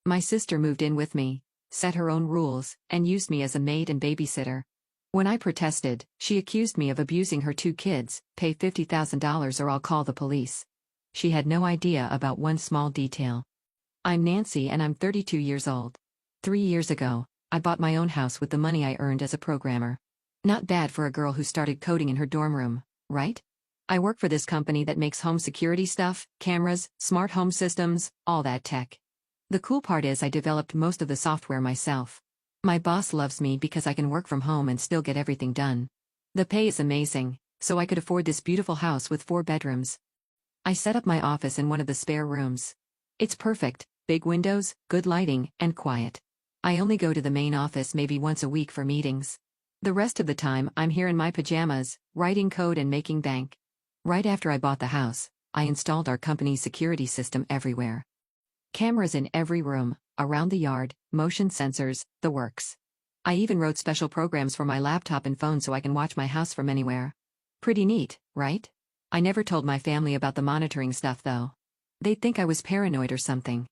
My sister moved in with me, set her own rules, and used me as a maid and babysitter. When I protested, she accused me of abusing her 2 kids, pay $50,000 or I'll call the police. She had no idea about one small detail. I'm Nancy and I'm 32 years old. 3 years ago, I bought my own house with the money I earned as a programmer. Not bad for a girl who started coding in her dorm room, right? I work for this company that makes home security stuff, cameras, smart home systems, all that tech. The cool part is I developed most of the software myself. My boss loves me because I can work from home and still get everything done. The pay is amazing, so I could afford this beautiful house with 4 bedrooms. I set up my office in one of the spare rooms. It's perfect, big windows, good lighting, and quiet. I only go to the main office maybe once a week for meetings. The rest of the time I'm here in my pajamas, writing code and making bank. Right after I bought the house, I installed our company's security system everywhere. Cameras in every room, around the yard, motion sensors, the works. I even wrote special programs for my laptop and phone so I can watch my house from anywhere. Pretty neat, right? I never told my family about the monitoring stuff though. They'd think I was paranoid or something.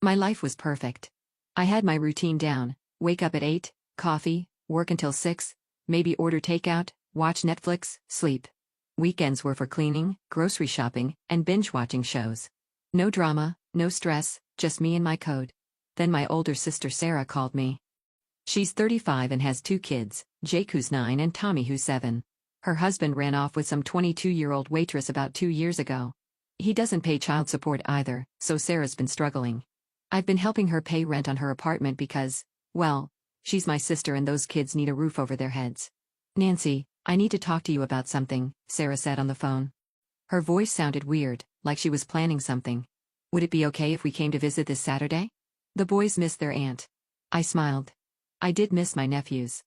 My life was perfect. I had my routine down: wake up at 8, coffee, work until 6, maybe order takeout, watch Netflix, sleep. Weekends were for cleaning, grocery shopping, and binge-watching shows. No drama, no stress, just me and my code. Then my older sister Sarah called me. She's 35 and has 2 kids, Jake who's 9 and Tommy who's 7. Her husband ran off with some 22-year-old waitress about 2 years ago. He doesn't pay child support either, so Sarah's been struggling. I've been helping her pay rent on her apartment because, well, she's my sister and those kids need a roof over their heads. Nancy, I need to talk to you about something, Sarah said on the phone. Her voice sounded weird, like she was planning something. Would it be okay if we came to visit this Saturday? The boys miss their aunt. I smiled. I did miss my nephews.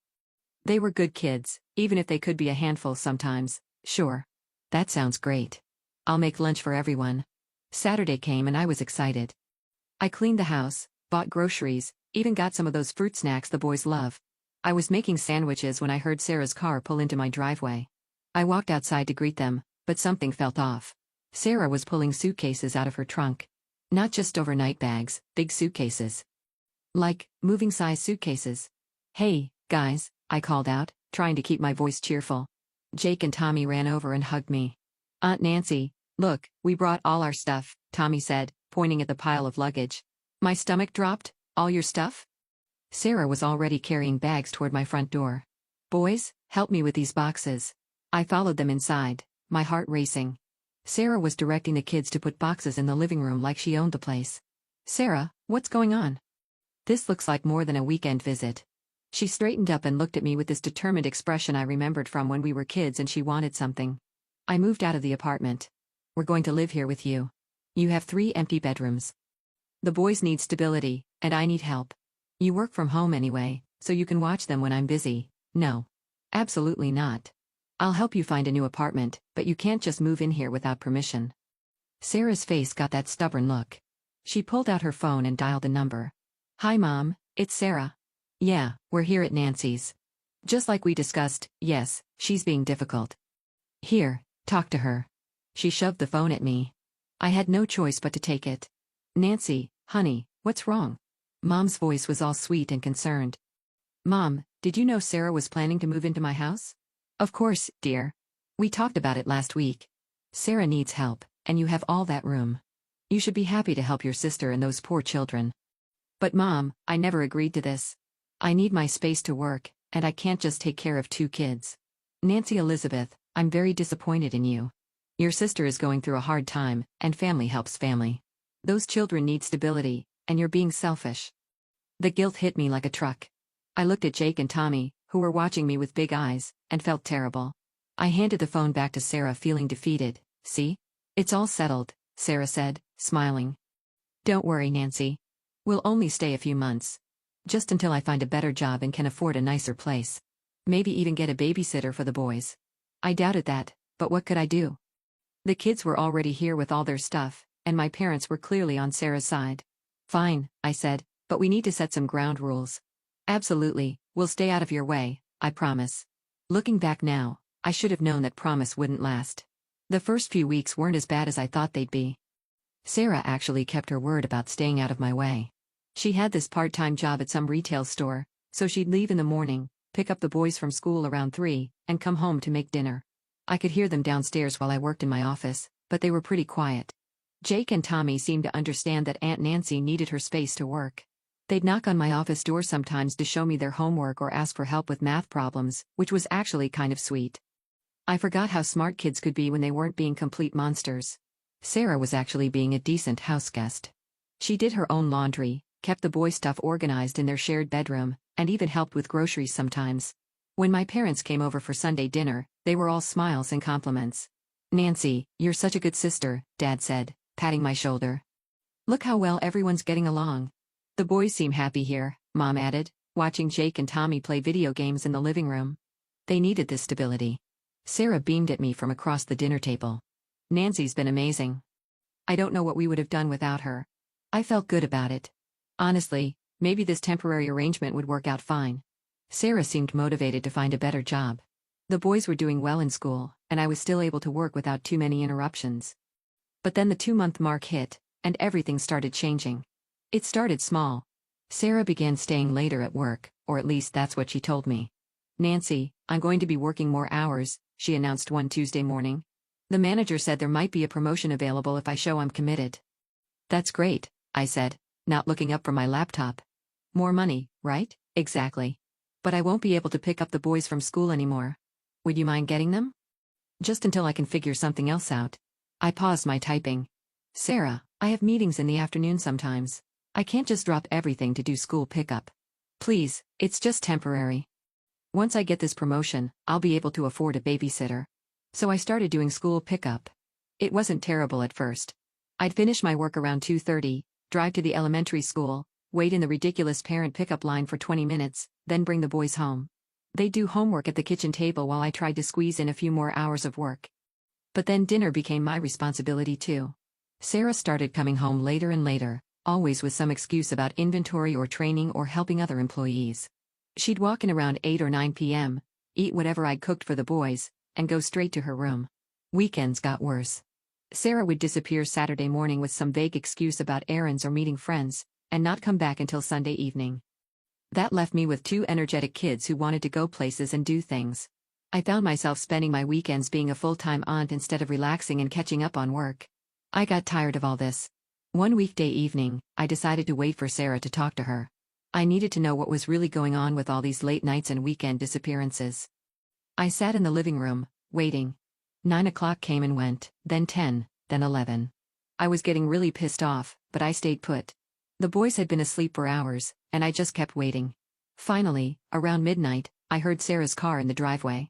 They were good kids, even if they could be a handful sometimes. Sure. That sounds great. I'll make lunch for everyone. Saturday came and I was excited. I cleaned the house, bought groceries, even got some of those fruit snacks the boys love. I was making sandwiches when I heard Sarah's car pull into my driveway. I walked outside to greet them, but something felt off. Sarah was pulling suitcases out of her trunk. Not just overnight bags, big suitcases. Like, moving-size suitcases. Hey, guys, I called out, trying to keep my voice cheerful. Jake and Tommy ran over and hugged me. Aunt Nancy, look, we brought all our stuff, Tommy said, pointing at the pile of luggage. My stomach dropped. All your stuff? Sarah was already carrying bags toward my front door. Boys, help me with these boxes. I followed them inside, my heart racing. Sarah was directing the kids to put boxes in the living room like she owned the place. Sarah, what's going on? This looks like more than a weekend visit. She straightened up and looked at me with this determined expression I remembered from when we were kids and she wanted something. I moved out of the apartment. We're going to live here with you. You have 3 empty bedrooms. The boys need stability, and I need help. You work from home anyway, so you can watch them when I'm busy. No. Absolutely not. I'll help you find a new apartment, but you can't just move in here without permission. Sarah's face got that stubborn look. She pulled out her phone and dialed a number. Hi Mom, it's Sarah. Yeah, we're here at Nancy's. Just like we discussed, yes, she's being difficult. Here, talk to her. She shoved the phone at me. I had no choice but to take it. Nancy, honey, what's wrong? Mom's voice was all sweet and concerned. Mom, did you know Sarah was planning to move into my house? Of course, dear. We talked about it last week. Sarah needs help, and you have all that room. You should be happy to help your sister and those poor children. But Mom, I never agreed to this. I need my space to work, and I can't just take care of 2 kids. Nancy Elizabeth, I'm very disappointed in you. Your sister is going through a hard time, and family helps family. Those children need stability, and you're being selfish. The guilt hit me like a truck. I looked at Jake and Tommy, who were watching me with big eyes, and felt terrible. I handed the phone back to Sarah feeling defeated. See? It's all settled, Sarah said, smiling. Don't worry, Nancy. We'll only stay a few months. Just until I find a better job and can afford a nicer place. Maybe even get a babysitter for the boys. I doubted that, but what could I do? The kids were already here with all their stuff, and my parents were clearly on Sarah's side. Fine, I said, but we need to set some ground rules. Absolutely, we'll stay out of your way, I promise. Looking back now, I should have known that promise wouldn't last. The first few weeks weren't as bad as I thought they'd be. Sarah actually kept her word about staying out of my way. She had this part-time job at some retail store, so she'd leave in the morning, pick up the boys from school around 3, and come home to make dinner. I could hear them downstairs while I worked in my office, but they were pretty quiet. Jake and Tommy seemed to understand that Aunt Nancy needed her space to work. They'd knock on my office door sometimes to show me their homework or ask for help with math problems, which was actually kind of sweet. I forgot how smart kids could be when they weren't being complete monsters. Sarah was actually being a decent houseguest. She did her own laundry, kept the boy stuff organized in their shared bedroom, and even helped with groceries sometimes. When my parents came over for Sunday dinner, they were all smiles and compliments. "Nancy, you're such a good sister," Dad said, patting my shoulder. "Look how well everyone's getting along. The boys seem happy here," Mom added, watching Jake and Tommy play video games in the living room. They needed this stability. Sarah beamed at me from across the dinner table. "Nancy's been amazing. I don't know what we would have done without her." I felt good about it. Honestly, maybe this temporary arrangement would work out fine. Sarah seemed motivated to find a better job. The boys were doing well in school, and I was still able to work without too many interruptions. But then the 2-month mark hit, and everything started changing. It started small. Sarah began staying later at work, or at least that's what she told me. "Nancy, I'm going to be working more hours," she announced one Tuesday morning. "The manager said there might be a promotion available if I show I'm committed." "That's great," I said, not looking up from my laptop. "More money, right?" "Exactly. But I won't be able to pick up the boys from school anymore. Would you mind getting them?" "Just until I can figure something else out." I paused my typing. "Sarah, I have meetings in the afternoon sometimes. I can't just drop everything to do school pickup. Please, it's just temporary. Once I get this promotion, I'll be able to afford a babysitter." So I started doing school pickup. It wasn't terrible at first. I'd finish my work around 2:30, drive to the elementary school, wait in the ridiculous parent pickup line for 20 minutes, then bring the boys home. They'd do homework at the kitchen table while I tried to squeeze in a few more hours of work. But then dinner became my responsibility too. Sarah started coming home later and later, always with some excuse about inventory or training or helping other employees. She'd walk in around 8 or 9 p.m., eat whatever I'd cooked for the boys, and go straight to her room. Weekends got worse. Sarah would disappear Saturday morning with some vague excuse about errands or meeting friends, and not come back until Sunday evening. That left me with 2 energetic kids who wanted to go places and do things. I found myself spending my weekends being a full-time aunt instead of relaxing and catching up on work. I got tired of all this. One weekday evening, I decided to wait for Sarah to talk to her. I needed to know what was really going on with all these late nights and weekend disappearances. I sat in the living room, waiting. 9 o'clock came and went, then 10, then 11. I was getting really pissed off, but I stayed put. The boys had been asleep for hours, and I just kept waiting. Finally, around midnight, I heard Sarah's car in the driveway.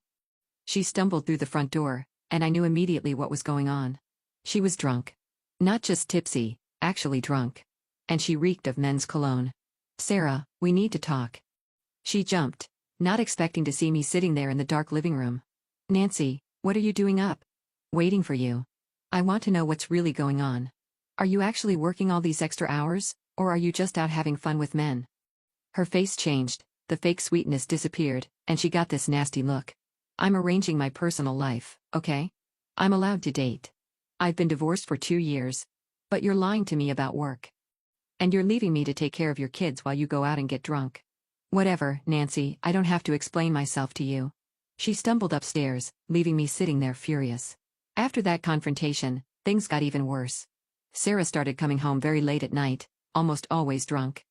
She stumbled through the front door, and I knew immediately what was going on. She was drunk. Not just tipsy, actually drunk. And she reeked of men's cologne. "Sarah, we need to talk." She jumped, not expecting to see me sitting there in the dark living room. "Nancy, what are you doing up?" "Waiting for you. I want to know what's really going on. Are you actually working all these extra hours, or are you just out having fun with men?" Her face changed, the fake sweetness disappeared, and she got this nasty look. "I'm arranging my personal life, okay? I'm allowed to date. I've been divorced for 2 years. But you're lying to me about work. And you're leaving me to take care of your kids while you go out and get drunk." "Whatever, Nancy, I don't have to explain myself to you." She stumbled upstairs, leaving me sitting there furious. After that confrontation, things got even worse. Sarah started coming home very late at night, almost always drunk.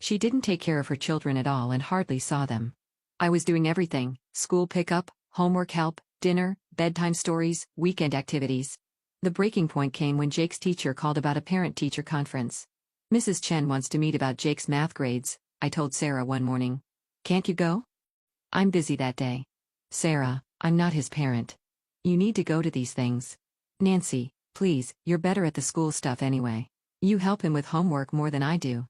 She didn't take care of her children at all and hardly saw them. I was doing everything: school pickup, homework help, dinner, bedtime stories, weekend activities. The breaking point came when Jake's teacher called about a parent-teacher conference. "Mrs. Chen wants to meet about Jake's math grades," I told Sarah one morning. "Can't you go?" "I'm busy that day." "Sarah, I'm not his parent. You need to go to these things." "Nancy, please, you're better at the school stuff anyway. You help him with homework more than I do."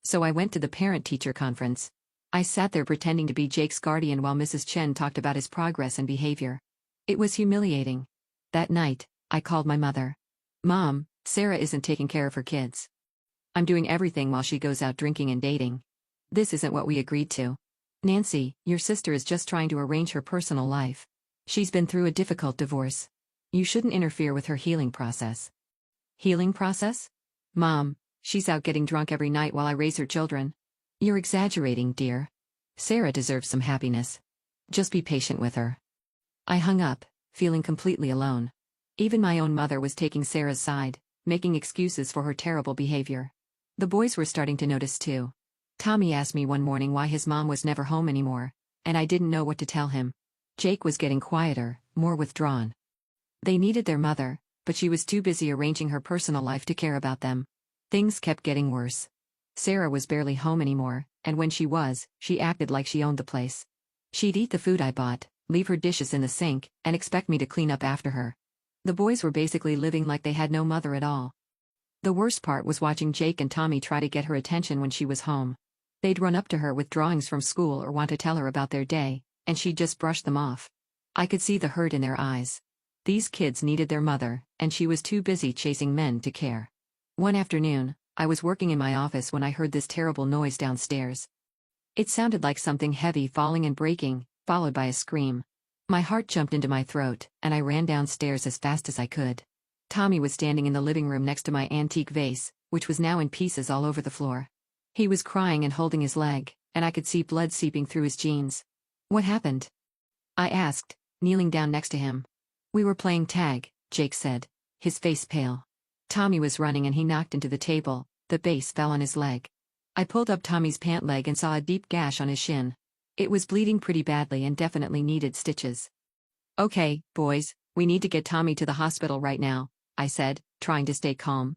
So I went to the parent-teacher conference. I sat there pretending to be Jake's guardian while Mrs. Chen talked about his progress and behavior. It was humiliating. That night, I called my mother. "Mom, Sarah isn't taking care of her kids. I'm doing everything while she goes out drinking and dating. This isn't what we agreed to. Nancy, your sister is just trying to arrange her personal life. She's been through a difficult divorce. You shouldn't interfere with her healing process." "Healing process? Mom, She's out getting drunk every night while I raise her children. You're exaggerating, dear. Sarah deserves some happiness. Just be patient with her. I hung up, feeling completely alone. Even my own mother was taking Sarah's side, making excuses for her terrible behavior. The boys were starting to notice too. Tommy asked me one morning why his mom was never home anymore, and I didn't know what to tell him. Jake was getting quieter, more withdrawn. They needed their mother, but she was too busy arranging her personal life to care about them. Things kept getting worse. Sarah was barely home anymore, and when she was, she acted like she owned the place. She'd eat the food I bought, leave her dishes in the sink, and expect me to clean up after her. The boys were basically living like they had no mother at all. The worst part was watching Jake and Tommy try to get her attention when she was home. They'd run up to her with drawings from school or want to tell her about their day, and she'd just brush them off. I could see the hurt in their eyes. These kids needed their mother, and she was too busy chasing men to care. One afternoon, I was working in my office when I heard this terrible noise downstairs. It sounded like something heavy falling and breaking, followed by a scream. My heart jumped into my throat, and I ran downstairs as fast as I could. Tommy was standing in the living room next to my antique vase, which was now in pieces all over the floor. He was crying and holding his leg, and I could see blood seeping through his jeans. What happened? I asked, kneeling down next to him. We were playing tag, Jake said, his face pale. Tommy was running and he knocked into the table, the vase fell on his leg. I pulled up Tommy's pant leg and saw a deep gash on his shin. It was bleeding pretty badly and definitely needed stitches. Okay, boys, we need to get Tommy to the hospital right now, I said, trying to stay calm.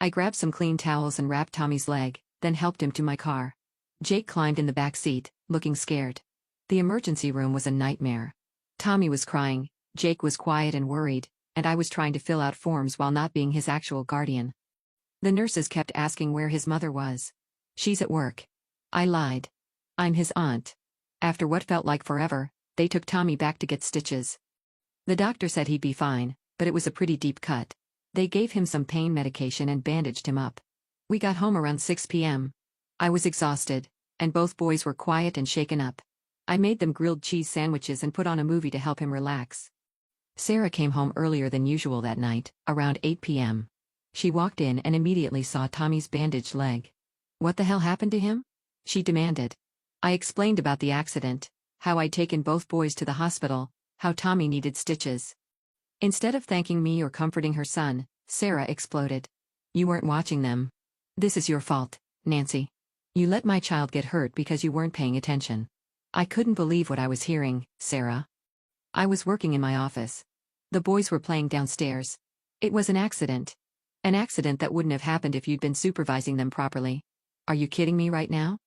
I grabbed some clean towels and wrapped Tommy's leg, then helped him to my car. Jake climbed in the back seat, looking scared. The emergency room was a nightmare. Tommy was crying, Jake was quiet and worried, and I was trying to fill out forms while not being his actual guardian. The nurses kept asking where his mother was. She's at work. I lied. I'm his aunt. After what felt like forever, they took Tommy back to get stitches. The doctor said he'd be fine, but it was a pretty deep cut. They gave him some pain medication and bandaged him up. We got home around 6 p.m. I was exhausted, and both boys were quiet and shaken up. I made them grilled cheese sandwiches and put on a movie to help him relax. Sarah came home earlier than usual that night, around 8 p.m. She walked in and immediately saw Tommy's bandaged leg. What the hell happened to him? She demanded. I explained about the accident, how I'd taken both boys to the hospital, how Tommy needed stitches. Instead of thanking me or comforting her son, Sarah exploded. You weren't watching them. This is your fault, Nancy. You let my child get hurt because you weren't paying attention. I couldn't believe what I was hearing, Sarah. I was working in my office. The boys were playing downstairs. It was an accident. An accident that wouldn't have happened if you'd been supervising them properly. Are you kidding me right now?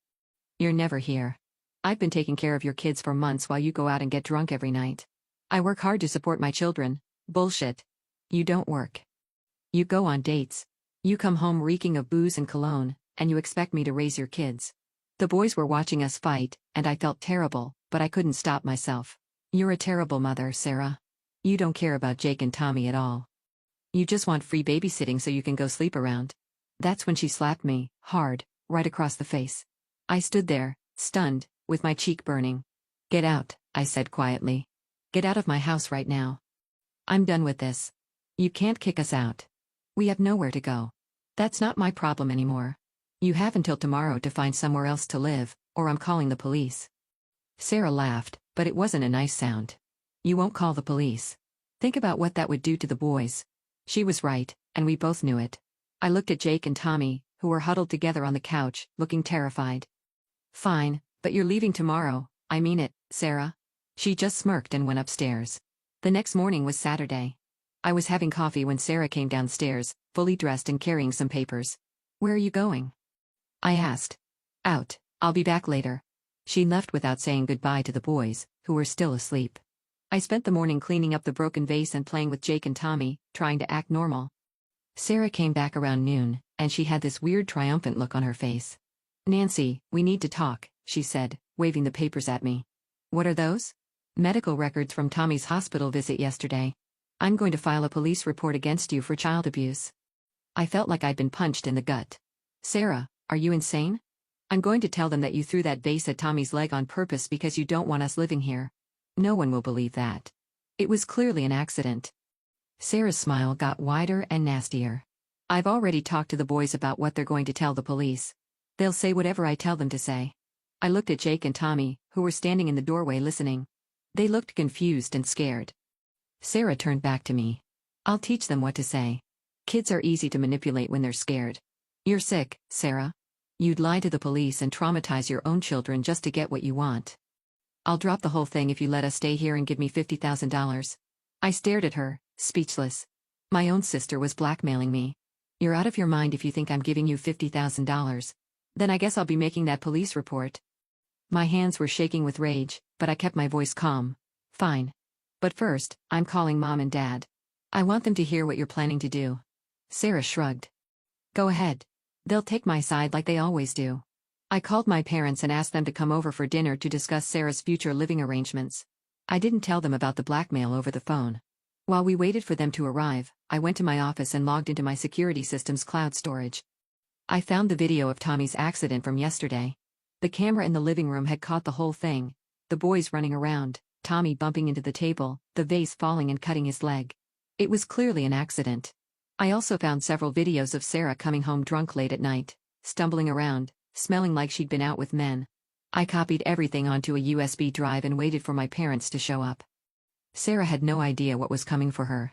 You're never here. I've been taking care of your kids for months while you go out and get drunk every night. I work hard to support my children. Bullshit. You don't work. You go on dates. You come home reeking of booze and cologne, and you expect me to raise your kids. The boys were watching us fight, and I felt terrible, but I couldn't stop myself. You're a terrible mother, Sarah. You don't care about Jake and Tommy at all. You just want free babysitting so you can go sleep around. That's when she slapped me, hard, right across the face. I stood there, stunned, with my cheek burning. Get out, I said quietly. Get out of my house right now. I'm done with this. You can't kick us out. We have nowhere to go. That's not my problem anymore. You have until tomorrow to find somewhere else to live, or I'm calling the police. Sarah laughed, but it wasn't a nice sound. You won't call the police. Think about what that would do to the boys. She was right, and we both knew it. I looked at Jake and Tommy, who were huddled together on the couch, looking terrified. Fine, but you're leaving tomorrow, I mean it, Sarah. She just smirked and went upstairs. The next morning was Saturday. I was having coffee when Sarah came downstairs, fully dressed and carrying some papers. Where are you going? I asked. Out, I'll be back later. She left without saying goodbye to the boys, who were still asleep. I spent the morning cleaning up the broken vase and playing with Jake and Tommy, trying to act normal. Sarah came back around noon, and she had this weird triumphant look on her face. Nancy, we need to talk, she said, waving the papers at me. What are those? Medical records from Tommy's hospital visit yesterday. I'm going to file a police report against you for child abuse. I felt like I'd been punched in the gut. Sarah, are you insane? I'm going to tell them that you threw that vase at Tommy's leg on purpose because you don't want us living here. No one will believe that. It was clearly an accident. Sarah's smile got wider and nastier. I've already talked to the boys about what they're going to tell the police. They'll say whatever I tell them to say. I looked at Jake and Tommy, who were standing in the doorway listening. They looked confused and scared. Sarah turned back to me. I'll teach them what to say. Kids are easy to manipulate when they're scared. You're sick, Sarah. You'd lie to the police and traumatize your own children just to get what you want. I'll drop the whole thing if you let us stay here and give me $50,000. I stared at her, speechless. My own sister was blackmailing me. You're out of your mind if you think I'm giving you $50,000. Then I guess I'll be making that police report. My hands were shaking with rage, but I kept my voice calm. Fine. But first, I'm calling Mom and Dad. I want them to hear what you're planning to do. Sarah shrugged. Go ahead. They'll take my side like they always do. I called my parents and asked them to come over for dinner to discuss Sarah's future living arrangements. I didn't tell them about the blackmail over the phone. While we waited for them to arrive, I went to my office and logged into my security system's cloud storage. I found the video of Tommy's accident from yesterday. The camera in the living room had caught the whole thing. The boys running around, Tommy bumping into the table, the vase falling and cutting his leg. It was clearly an accident. I also found several videos of Sarah coming home drunk late at night, stumbling around, smelling like she'd been out with men. I copied everything onto a USB drive and waited for my parents to show up. Sarah had no idea what was coming for her.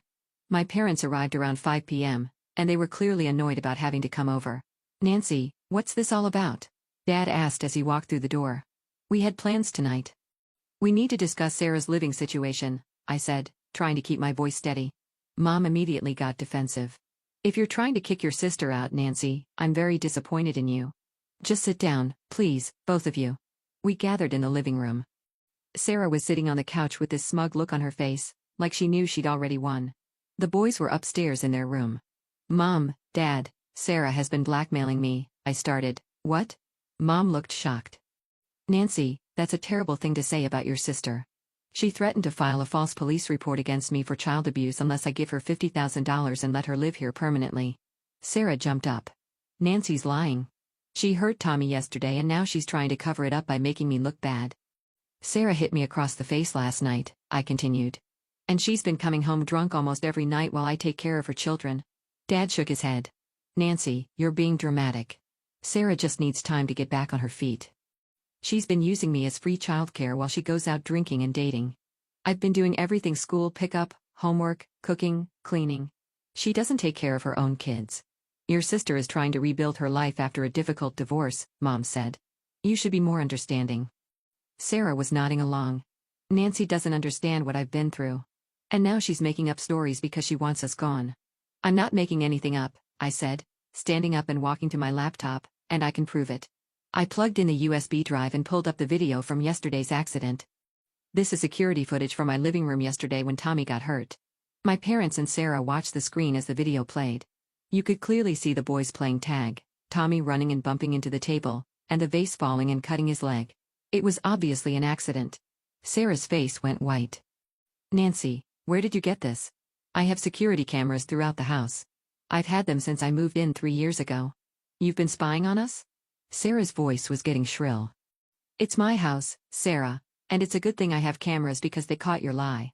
My parents arrived around 5 p.m., and they were clearly annoyed about having to come over. Nancy, what's this all about? Dad asked as he walked through the door. We had plans tonight. We need to discuss Sarah's living situation, I said, trying to keep my voice steady. Mom immediately got defensive. If you're trying to kick your sister out, Nancy, I'm very disappointed in you. Just sit down, please, both of you. We gathered in the living room. Sarah was sitting on the couch with this smug look on her face, like she knew she'd already won. The boys were upstairs in their room. Mom, Dad, Sarah has been blackmailing me, I started. What? Mom looked shocked. Nancy, that's a terrible thing to say about your sister. She threatened to file a false police report against me for child abuse unless I give her $50,000 and let her live here permanently. Sarah jumped up. Nancy's lying. She hurt Tommy yesterday and now she's trying to cover it up by making me look bad. Sarah hit me across the face last night, I continued. And she's been coming home drunk almost every night while I take care of her children. Dad shook his head. Nancy, you're being dramatic. Sarah just needs time to get back on her feet. She's been using me as free childcare while she goes out drinking and dating. I've been doing everything: school pickup, homework, cooking, cleaning. She doesn't take care of her own kids. Your sister is trying to rebuild her life after a difficult divorce, Mom said. You should be more understanding. Sarah was nodding along. Nancy doesn't understand what I've been through. And now she's making up stories because she wants us gone. I'm not making anything up, I said, standing up and walking to my laptop, and I can prove it. I plugged in the USB drive and pulled up the video from yesterday's accident. This is security footage from my living room yesterday when Tommy got hurt. My parents and Sarah watched the screen as the video played. You could clearly see the boys playing tag, Tommy running and bumping into the table, and the vase falling and cutting his leg. It was obviously an accident. Sarah's face went white. Nancy, where did you get this? I have security cameras throughout the house. I've had them since I moved in 3 years ago. You've been spying on us? Sarah's voice was getting shrill. It's my house, Sarah, and it's a good thing I have cameras because they caught your lie.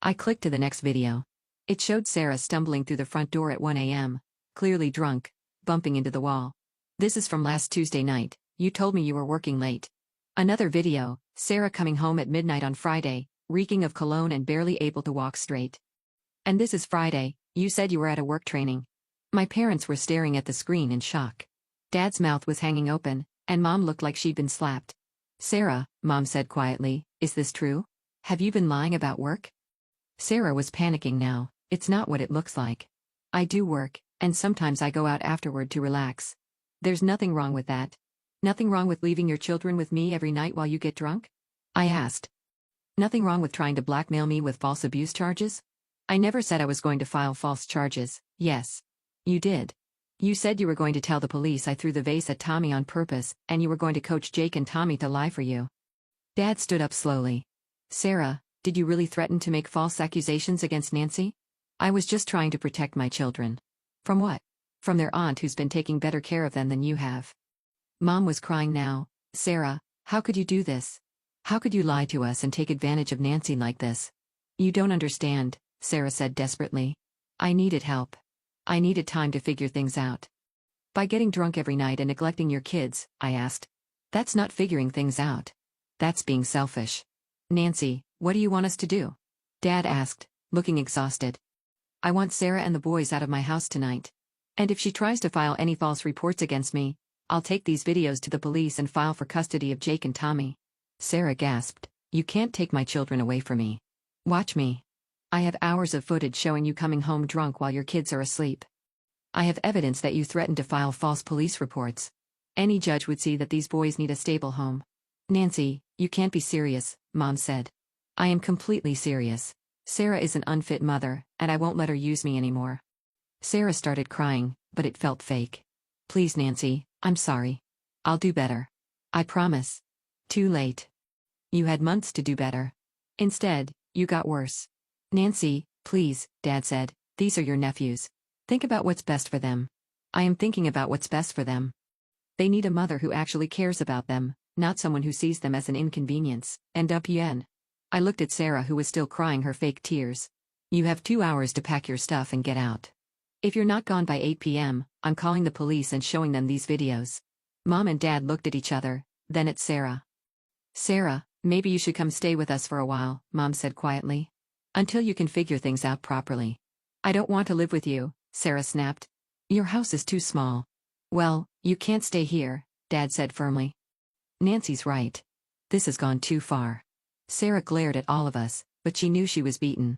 I clicked to the next video. It showed Sarah stumbling through the front door at 1 a.m., clearly drunk, bumping into the wall. This is from last Tuesday night. You told me you were working late. Another video, Sarah coming home at midnight on Friday, reeking of cologne and barely able to walk straight. And this is Friday, you said you were at a work training. My parents were staring at the screen in shock. Dad's mouth was hanging open, and Mom looked like she'd been slapped. Sarah, Mom said quietly, is this true? Have you been lying about work? Sarah was panicking now. It's not what it looks like. I do work, and sometimes I go out afterward to relax. There's nothing wrong with that. Nothing wrong with leaving your children with me every night while you get drunk? I asked. Nothing wrong with trying to blackmail me with false abuse charges? I never said I was going to file false charges. Yes. You did. You said you were going to tell the police I threw the vase at Tommy on purpose, and you were going to coach Jake and Tommy to lie for you. Dad stood up slowly. Sarah, did you really threaten to make false accusations against Nancy? I was just trying to protect my children. From what? From their aunt who's been taking better care of them than you have. Mom was crying now. Sarah, how could you do this? How could you lie to us and take advantage of Nancy like this? You don't understand, Sarah said desperately. I needed help. I needed time to figure things out. By getting drunk every night and neglecting your kids, I asked. That's not figuring things out. That's being selfish. Nancy, what do you want us to do? Dad asked, looking exhausted. I want Sarah and the boys out of my house tonight. And if she tries to file any false reports against me, I'll take these videos to the police and file for custody of Jake and Tommy. Sarah gasped, You can't take my children away from me. Watch me. I have hours of footage showing you coming home drunk while your kids are asleep. I have evidence that you threatened to file false police reports. Any judge would see that these boys need a stable home. Nancy, you can't be serious, Mom said. I am completely serious. Sarah is an unfit mother, and I won't let her use me anymore. Sarah started crying, but it felt fake. Please, Nancy, I'm sorry. I'll do better. I promise. Too late. You had months to do better. Instead, you got worse. Nancy, please, Dad said, these are your nephews. Think about what's best for them. I am thinking about what's best for them. They need a mother who actually cares about them, not someone who sees them as an inconvenience. And I looked at Sarah, who was still crying her fake tears. You have 2 hours to pack your stuff and get out. If you're not gone by 8 p.m., I'm calling the police and showing them these videos. Mom and Dad looked at each other, then at Sarah. Sarah, maybe you should come stay with us for a while, Mom said quietly. Until you can figure things out properly. I don't want to live with you, Sarah snapped. Your house is too small. Well, you can't stay here, Dad said firmly. Nancy's right. This has gone too far. Sarah glared at all of us, but she knew she was beaten.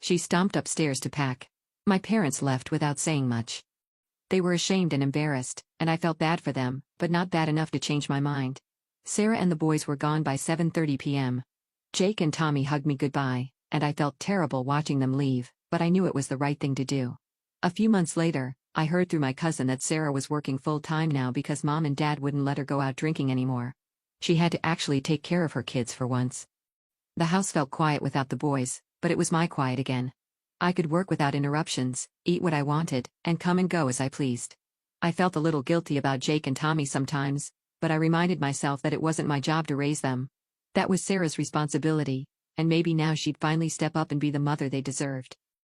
She stomped upstairs to pack. My parents left without saying much. They were ashamed and embarrassed, and I felt bad for them, but not bad enough to change my mind. Sarah and the boys were gone by 7:30 p.m. Jake and Tommy hugged me goodbye, and I felt terrible watching them leave, but I knew it was the right thing to do. A few months later, I heard through my cousin that Sarah was working full-time now because Mom and Dad wouldn't let her go out drinking anymore. She had to actually take care of her kids for once. The house felt quiet without the boys, but it was my quiet again. I could work without interruptions, eat what I wanted, and come and go as I pleased. I felt a little guilty about Jake and Tommy sometimes, but I reminded myself that it wasn't my job to raise them. That was Sarah's responsibility, and maybe now she'd finally step up and be the mother they deserved.